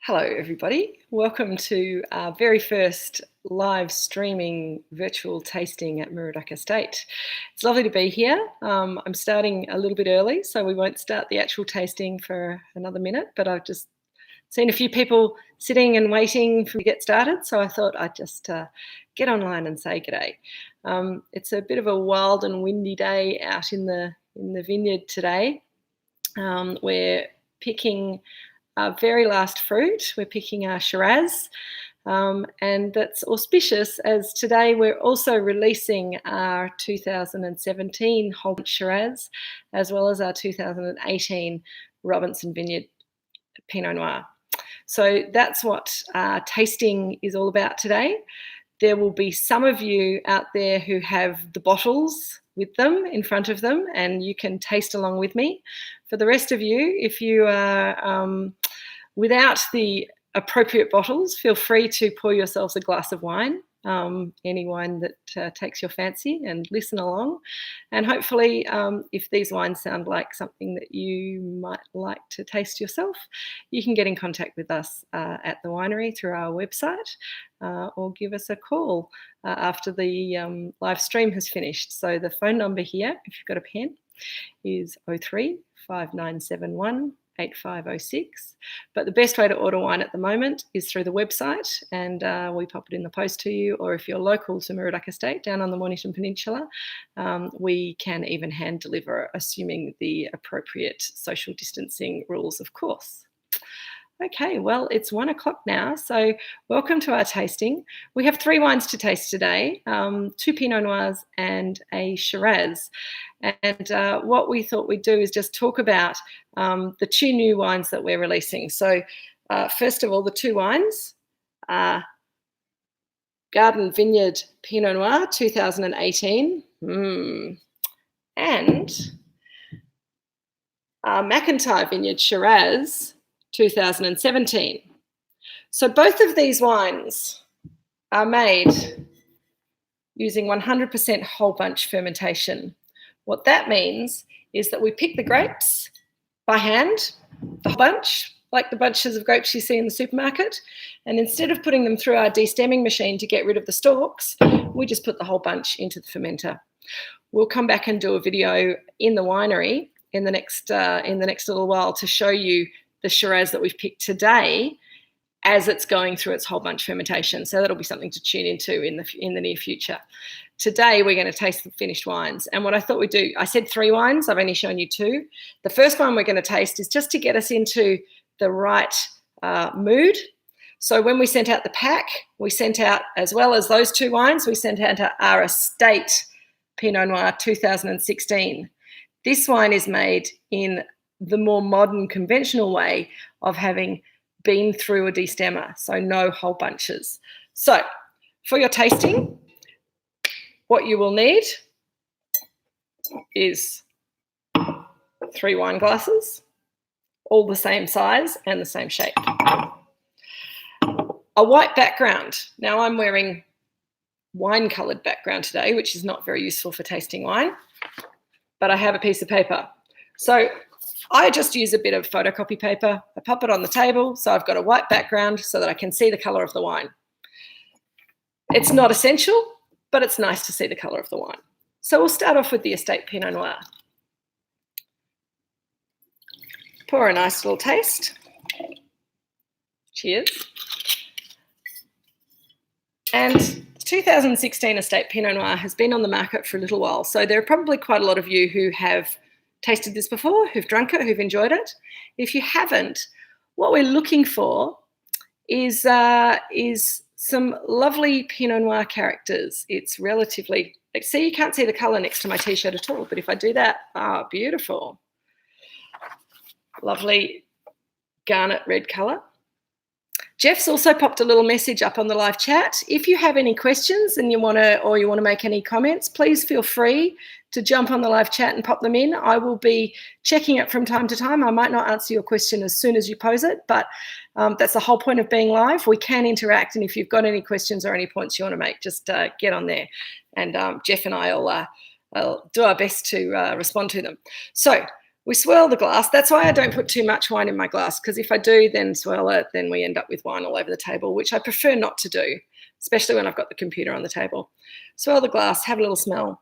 Hello, everybody. Welcome to our very first live streaming virtual tasting at Moorooduc Estate. It's lovely to be here. I'm starting a little bit early, so we won't start the actual tasting for another minute, but I've just seen a few people sitting and waiting for me to get started, so I thought I'd just get online and say g'day. It's a bit of a wild and windy day out in the vineyard today. We're picking our very last fruit. We're picking our Shiraz, and that's auspicious as today we're also releasing our 2017 whole bunch Shiraz, as well as our 2018 Robinson Vineyard Pinot Noir. So that's what tasting is all about today. There will be some of you out there who have the bottles with them in front of them, and you can taste along with me. For the rest of you, if you are without the appropriate bottles, feel free to pour yourselves a glass of wine, any wine that takes your fancy, and listen along. And hopefully, if these wines sound like something that you might like to taste yourself, you can get in contact with us at the winery through our website, or give us a call after the live stream has finished. So the phone number here, if you've got a pen, is 03 5971 8506. But the best way to order wine at the moment is through the website, and we pop it in the post to you, or if you're local to Moorooduc Estate down on the Mornington Peninsula, we can even hand deliver, assuming the appropriate social distancing rules, of course. Okay, well, it's 1 o'clock now, so welcome to our tasting. We have 3 wines to taste today, 2 Pinot Noirs and a Shiraz. And what we thought we'd do is just talk about the 2 new wines that we're releasing. So first of all, the 2 wines are Garden Vineyard Pinot Noir 2018 and McEntyre Vineyard Shiraz 2017. So both of these wines are made using 100% whole bunch fermentation. What that means is that we pick the grapes by hand, the whole bunch, like the bunches of grapes you see in the supermarket, and instead of putting them through our destemming machine to get rid of the stalks, we just put the whole bunch into the fermenter. We'll come back and do a video in the winery in the next little while to show you the Shiraz that we've picked today as it's going through its whole bunch fermentation. So that'll be something to tune into in the near future. Today, we're going to taste the finished wines. And what I thought we'd do, I said 3 wines, I've only shown you 2. The first one we're going to taste is just to get us into the right mood. So when we sent out the pack, we sent out, as well as those 2 wines, we sent out our Estate Pinot Noir 2016. This wine is made in the more modern, conventional way of having been through a destemmer, so no whole bunches. So for your tasting, what you will need is 3 wine glasses, all the same size and the same shape. A white background. Now I'm wearing wine-coloured background today, which is not very useful for tasting wine, but I have a piece of paper. So I just use a bit of photocopy paper. I pop it on the table, so I've got a white background so that I can see the colour of the wine. It's not essential, but it's nice to see the colour of the wine. So we'll start off with the Estate Pinot Noir. Pour a nice little taste. Cheers. And the 2016 Estate Pinot Noir has been on the market for a little while, so there are probably quite a lot of you who have tasted this before, who've drunk it, who've enjoyed it. If you haven't, what we're looking for is some lovely Pinot Noir characters. It's relatively, see, you can't see the colour next to my t-shirt at all, but if I do that, beautiful. Lovely garnet red colour. Jeff's also popped a little message up on the live chat. If you have any questions and you want to make any comments, please feel free to jump on the live chat and pop them in. I will be checking it from time to time. I might not answer your question as soon as you pose it, but that's the whole point of being live. We can interact, and if you've got any questions or any points you want to make, just get on there, and Jeff and I will do our best to respond to them. So We swirl the glass. That's why I don't put too much wine in my glass, because if I do then swirl it, then we end up with wine all over the table, which I prefer not to do, especially when I've got the computer on the table. Swirl the glass, have a little smell.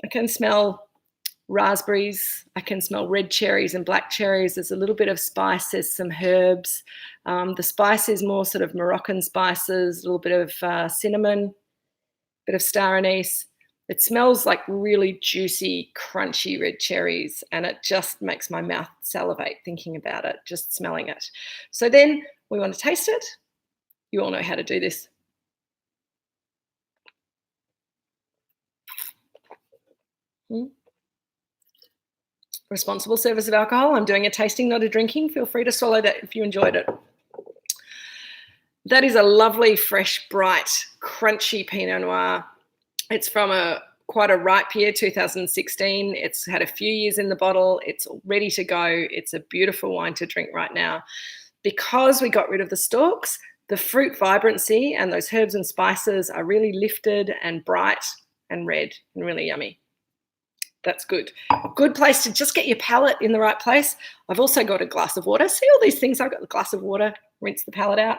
I can smell raspberries. I can smell red cherries and black cherries. There's a little bit of spice. There's some herbs. The spice is more sort of Moroccan spices, a little bit of cinnamon, a bit of star anise. It smells like really juicy, crunchy red cherries, and it just makes my mouth salivate thinking about it, just smelling it. So then we want to taste it. You all know how to do this. Responsible service of alcohol. I'm doing a tasting, not a drinking. Feel free to swallow that if you enjoyed it. That is a lovely, fresh, bright, crunchy Pinot Noir. It's from quite a ripe year, 2016. It's had a few years in the bottle. It's ready to go. It's a beautiful wine to drink right now. Because we got rid of the stalks, the fruit vibrancy and those herbs and spices are really lifted and bright and red and really yummy. That's good. Good place to just get your palate in the right place. I've also got a glass of water. See all these things? I've got the glass of water, rinse the palate out.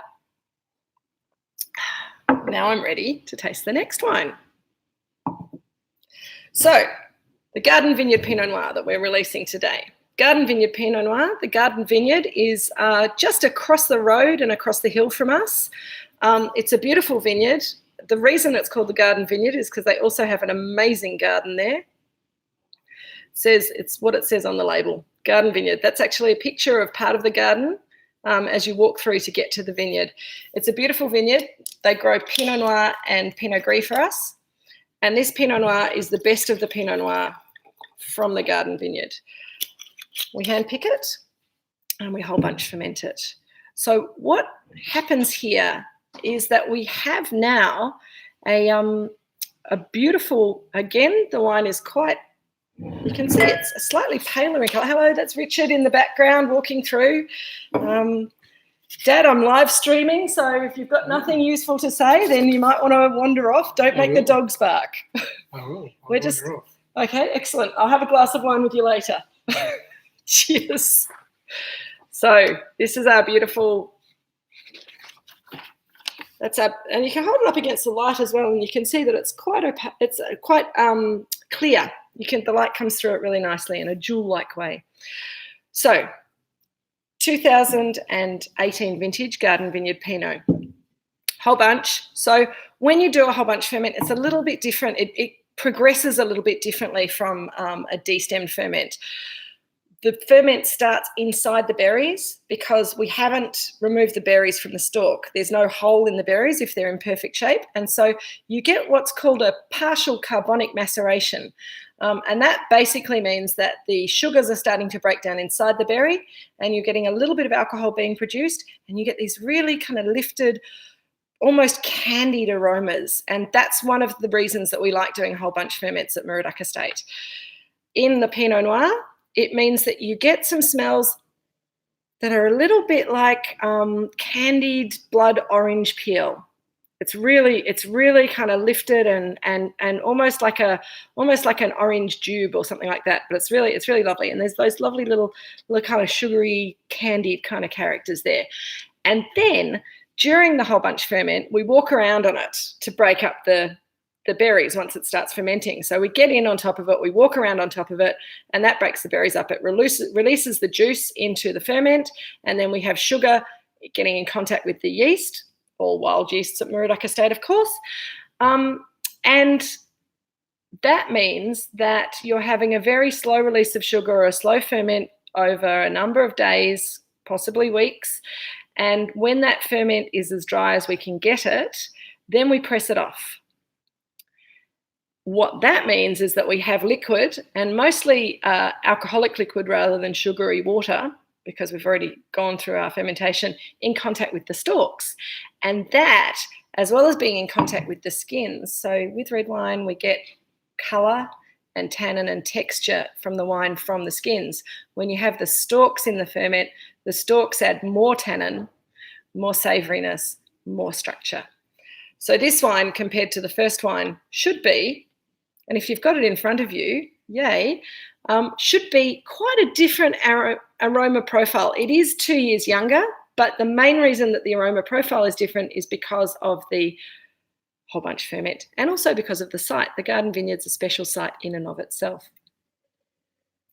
Now I'm ready to taste the next wine. So the Garden Vineyard Pinot Noir that we're releasing today. Garden Vineyard Pinot Noir. The Garden Vineyard is just across the road and across the hill from us. It's a beautiful vineyard. The reason it's called the Garden Vineyard is because they also have an amazing garden there. It's what it says on the label, Garden Vineyard. That's actually a picture of part of the garden as you walk through to get to the vineyard. It's a beautiful vineyard. They grow Pinot Noir and Pinot Gris for us. And this Pinot Noir is the best of the Pinot Noir from the Garden Vineyard. We hand pick it and we whole bunch ferment it. So what happens here is that we have now a beautiful, again, the wine is quite, you can see it's a slightly paler in colour. Hello, that's Richard in the background walking through. Dad, I'm live streaming, so if you've got nothing useful to say, then you might want to wander off. Don't make the dogs bark. I will. We're just okay. Excellent. I'll have a glass of wine with you later. Cheers. So this is our beautiful. That's our, and you can hold it up against the light as well, and you can see that it's quite clear. The light comes through it really nicely in a jewel-like way. So 2018 vintage Garden Vineyard Pinot. Whole bunch. So when you do a whole bunch ferment, it's a little bit different. It progresses a little bit differently from a destemmed ferment. The ferment starts inside the berries because we haven't removed the berries from the stalk. There's no hole in the berries if they're in perfect shape. And so you get what's called a partial carbonic maceration. And that basically means that the sugars are starting to break down inside the berry and you're getting a little bit of alcohol being produced and you get these really kind of lifted, almost candied aromas. And that's one of the reasons that we like doing whole bunch ferments at Moorooduc Estate. In the Pinot Noir, it means that you get some smells that are a little bit like candied blood orange peel. It's really kind of lifted and almost like an orange jube or something like that. But it's really lovely. And there's those lovely little kind of sugary, candied kind of characters there. And then during the whole bunch ferment, we walk around on it to break up the berries once it starts fermenting. So we get in on top of it, we walk around on top of it, and that breaks the berries up. It releases the juice into the ferment, and then we have sugar getting in contact with the yeast, all wild yeasts at Moorooduc Estate, of course. And that means that you're having a very slow release of sugar or a slow ferment over a number of days, possibly weeks. And when that ferment is as dry as we can get it, then we press it off. What that means is that we have liquid, and mostly alcoholic liquid rather than sugary water, because we've already gone through our fermentation, in contact with the stalks. And that, as well as being in contact with the skins, so with red wine we get colour and tannin and texture from the wine from the skins. When you have the stalks in the ferment, the stalks add more tannin, more savouriness, more structure. So this wine, compared to the first wine, should be, and if you've got it in front of you, yay, should be quite a different aroma profile. It is 2 years younger, but the main reason that the aroma profile is different is because of the whole bunch ferment and also because of the site. The garden vineyard's a special site in and of itself.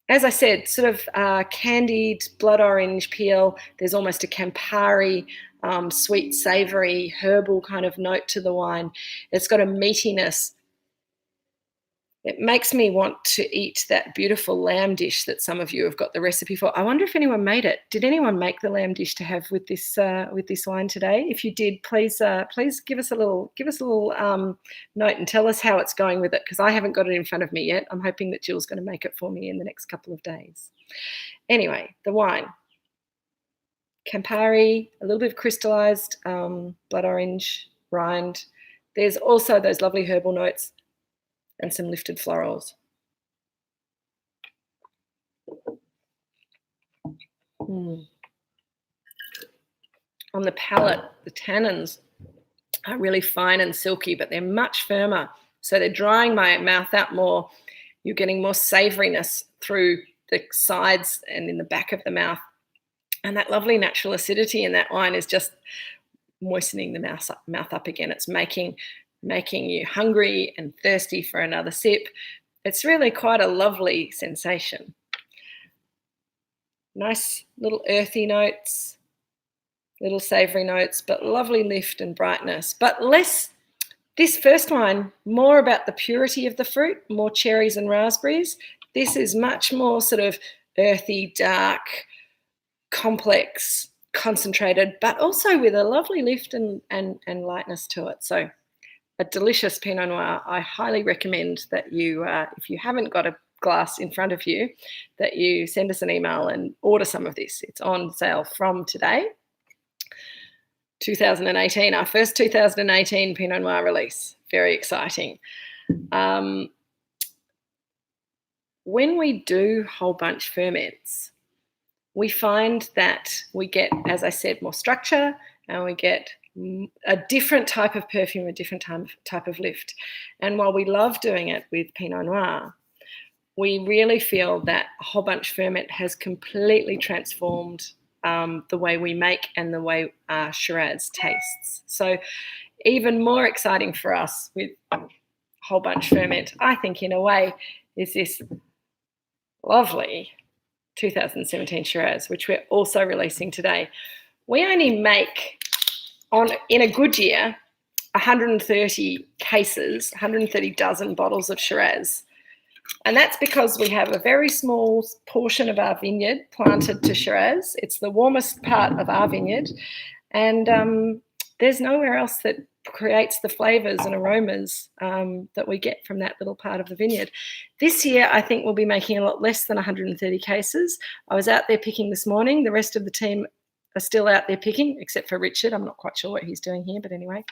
As I said, sort of candied blood orange peel. There's almost a Campari, sweet, savoury, herbal kind of note to the wine. It's got a meatiness. It makes me want to eat that beautiful lamb dish that some of you have got the recipe for. I wonder if anyone made it. Did anyone make the lamb dish to have with this wine today? If you did, please give us a little note and tell us how it's going with it, because I haven't got it in front of me yet. I'm hoping that Jill's going to make it for me in the next couple of days. Anyway, the wine. Campari, a little bit of crystallized blood orange rind. There's also those lovely herbal notes and some lifted florals. On the palate, the tannins are really fine and silky, but they're much firmer. So they're drying my mouth out more. You're getting more savouriness through the sides and in the back of the mouth. And that lovely natural acidity in that wine is just moistening the mouth up again. It's making you hungry and thirsty for another sip. It's really quite a lovely sensation. Nice little earthy notes, little savoury notes, but lovely lift and brightness. But less, this first wine, more about the purity of the fruit, more cherries and raspberries. This is much more sort of earthy, dark, complex, concentrated, but also with a lovely lift and lightness to it. So a delicious Pinot Noir. I highly recommend that you, if you haven't got a glass in front of you, that you send us an email and order some of this. It's on sale from today, 2018, our first 2018 Pinot Noir release. Very exciting. When we do whole bunch ferments, we find that we get, as I said, more structure, and we get a different type of perfume, a different type of lift. And while we love doing it with Pinot Noir, we really feel that a whole bunch ferment has completely transformed the way we make and the way Shiraz tastes. So even more exciting for us with whole bunch ferment, I think in a way, is this lovely 2017 Shiraz, which we're also releasing today. We only make, in a good year, 130 cases, 130 dozen bottles of Shiraz. And that's because we have a very small portion of our vineyard planted to Shiraz. It's the warmest part of our vineyard. And there's nowhere else that creates the flavours and aromas that we get from that little part of the vineyard. This year, I think we'll be making a lot less than 130 cases. I was out there picking this morning. The rest of the team are still out there picking, except for Richard. I'm not quite sure what he's doing here, but anyway.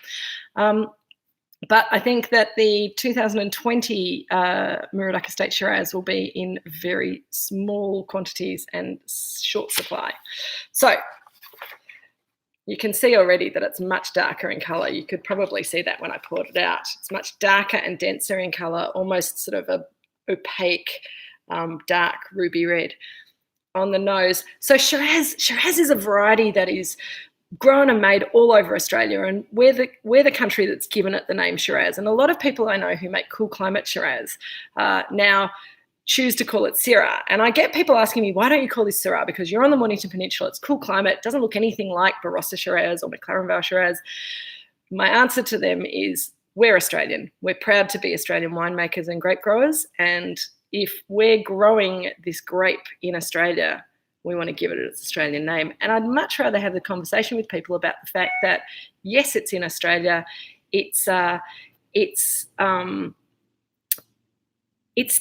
But I think that the 2020 Moorooduc Estate Shiraz will be in very small quantities and short supply. So you can see already that it's much darker in colour. You could probably see that when I poured it out. It's much darker and denser in colour, almost sort of a opaque, dark ruby red on the nose. So Shiraz is a variety that is grown and made all over Australia, and we're the country that's given it the name Shiraz. And a lot of people I know who make cool climate Shiraz now choose to call it Syrah. And I get people asking me, why don't you call this Syrah? Because you're on the Mornington Peninsula, it's cool climate, it doesn't look anything like Barossa Shiraz or McLaren Vale Shiraz. My answer to them is, we're Australian. We're proud to be Australian winemakers and grape growers. And if we're growing this grape in Australia, we want to give it its Australian name. And I'd much rather have the conversation with people about the fact that, yes, it's in Australia. It's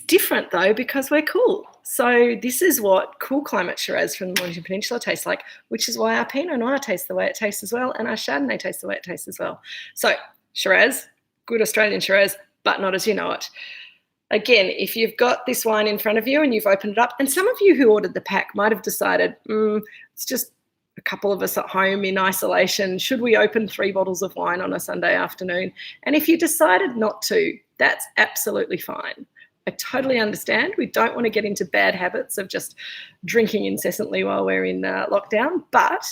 different, though, because we're cool. So this is what cool climate Shiraz from the Mornington Peninsula tastes like, which is why our Pinot Noir tastes the way it tastes as well, and our Chardonnay tastes the way it tastes as well. So Shiraz, good Australian Shiraz, but not as you know it. Again, if you've got this wine in front of you and you've opened it up, and some of you who ordered the pack might have decided, it's just a couple of us at home in isolation. Should we open 3 bottles of wine on a Sunday afternoon? And if you decided not to, that's absolutely fine. I totally understand. We don't want to get into bad habits of just drinking incessantly while we're in lockdown, but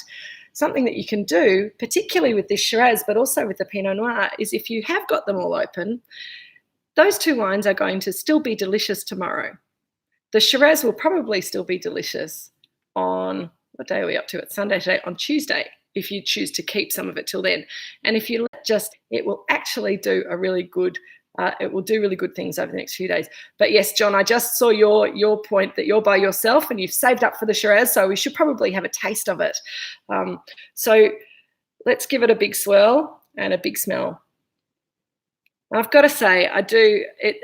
something that you can do, particularly with this Shiraz, but also with the Pinot Noir, is if you have got them all open, those two wines are going to still be delicious tomorrow. The Shiraz will probably still be delicious on, what day are we up to? It's Sunday today, on Tuesday, if you choose to keep some of it till then. And if you it will actually do a really good, it will do really good things over the next few days. But yes, John, I just saw your point that you're by yourself and you've saved up for the Shiraz, so we should probably have a taste of it. So let's give it a big swirl and a big smell. I've got to say,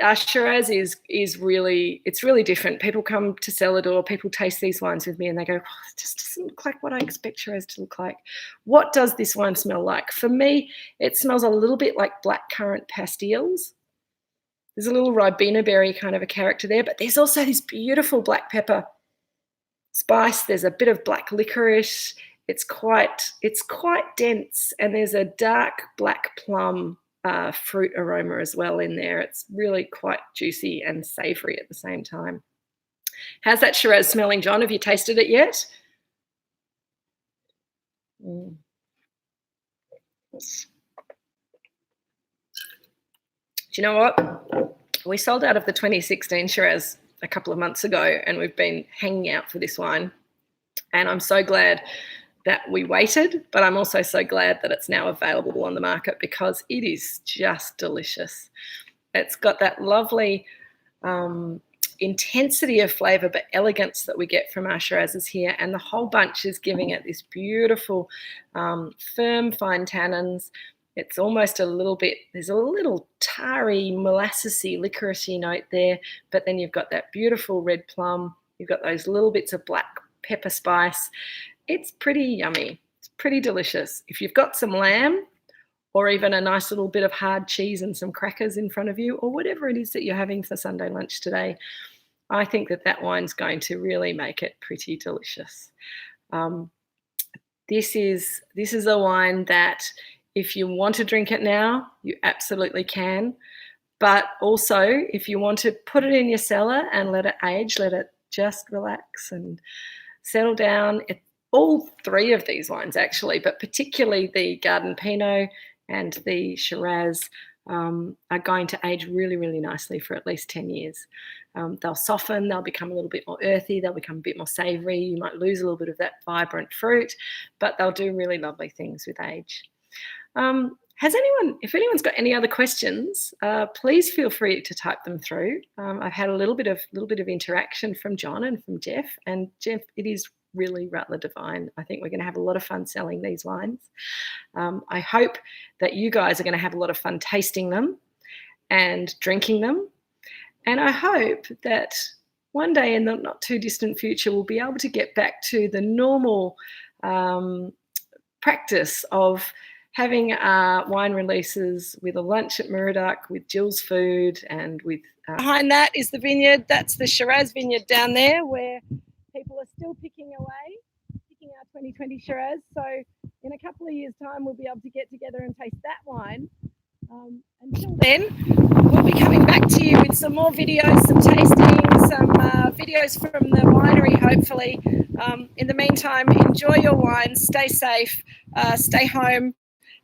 our Shiraz is really, it's really different. People come to Cellador, people taste these wines with me and they go, oh, it just doesn't look like what I expect Shiraz to look like. What does this wine smell like? For me, it smells a little bit like blackcurrant pastilles. There's a little Ribena berry kind of a character there, but there's also this beautiful black pepper spice. There's a bit of black licorice. It's quite dense, and there's a dark black plum fruit aroma as well in there. It's really quite juicy and savoury at the same time. How's that Shiraz smelling, John? Have you tasted it yet? Do you know what? We sold out of the 2016 Shiraz a couple of months ago, and we've been hanging out for this wine. And I'm so glad that we waited, but I'm also so glad that it's now available on the market because it is just delicious. It's got that lovely intensity of flavour but elegance that we get from our Shirazes here, and the whole bunch is giving it this beautiful firm fine tannins. It's almost a little bit, there's a little tarry, molassesy, licoricey note there, but then you've got that beautiful red plum, you've got those little bits of black pepper spice. It's pretty yummy. It's pretty delicious. If you've got some lamb or even a nice little bit of hard cheese and some crackers in front of you, or whatever it is that you're having for Sunday lunch today, I think that wine's going to really make it pretty delicious. This is a wine that if you want to drink it now, you absolutely can. But also, if you want to put it in your cellar and let it age, let it just relax and settle down. All three of these wines actually, but particularly the Garden Pinot and the Shiraz are going to age really, really nicely for at least 10 years. They'll soften, they'll become a little bit more earthy, they'll become a bit more savoury. You might lose a little bit of that vibrant fruit, but they'll do really lovely things with age. If anyone's got any other questions, please feel free to type them through. I've had a little bit of interaction from John and from Jeff, and Jeff, it is really rather divine. I think we're going to have a lot of fun selling these wines. I hope that you guys are going to have a lot of fun tasting them and drinking them, and I hope that one day in the not too distant future we'll be able to get back to the normal practice of having wine releases with a lunch at Moorooduc, with Jill's Food, and with... Behind that is the vineyard. That's the Shiraz vineyard down there where people are still picking our 2020 Shiraz. So in a couple of years' time, we'll be able to get together and taste that wine. Until then, we'll be coming back to you with some more videos, some tasting, some videos from the winery, hopefully. In the meantime, enjoy your wine, stay safe, stay home,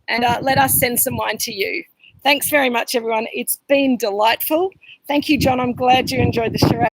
and let us send some wine to you. Thanks very much, everyone. It's been delightful. Thank you, John. I'm glad you enjoyed the Shiraz.